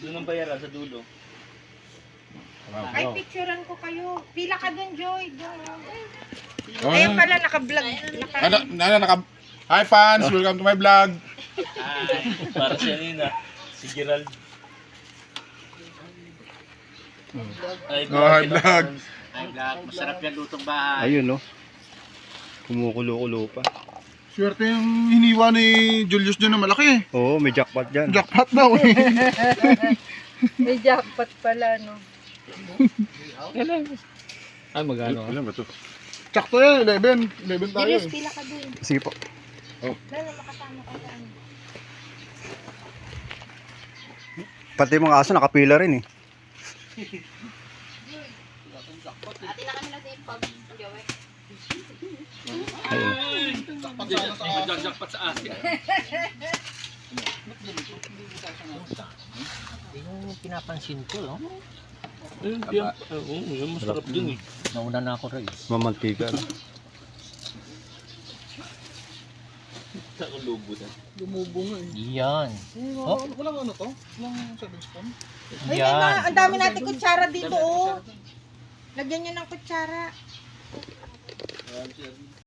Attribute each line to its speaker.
Speaker 1: Doon ang bayaran sa dulo.
Speaker 2: Ay, picturean ko kayo. Pila ka dun, Joy. Dun.
Speaker 3: Oh,
Speaker 2: Ayun pala, naka-vlog.
Speaker 3: Hi fans, welcome to my vlog.
Speaker 1: Para siya nina. Si Gerald. Ay,
Speaker 3: Hi vlog.
Speaker 1: Ay, vlog. Masarap yan lutong bahay.
Speaker 4: Ayun no. Kumukulo-kulo pa.
Speaker 3: Swerte yung hiniwa ni Julius dyan na malaki.
Speaker 4: Oo, may jackpot dyan.
Speaker 3: Jackpot daw eh.
Speaker 2: May jackpot pala, no?
Speaker 5: Ay, magano?
Speaker 3: Ilan ba ito? Sakto yan, 11. 11 tayo
Speaker 2: Julius,
Speaker 3: eh.
Speaker 2: pila ka dun.
Speaker 4: Sige po.
Speaker 2: Lalo, makasama ka dyan.
Speaker 4: Pati mga aso nakapila rin eh.
Speaker 2: Ati na kami natin pag Joy.
Speaker 4: Ayun.
Speaker 1: Jackpot sa Asia.
Speaker 5: Yung pinapansin ko, no?
Speaker 1: Ayun, yan. Masarap din eh.
Speaker 5: Nauna na ako rin.
Speaker 4: Mamantika. No?
Speaker 1: Sa lubo na.
Speaker 3: Lumubo nga eh.
Speaker 5: Yan.
Speaker 3: Walang ano to? Walang serving spoon?
Speaker 2: Ay,
Speaker 5: Yan.
Speaker 2: ang dami natin kutsara dito, oh. Lagyan nyo ng kutsara.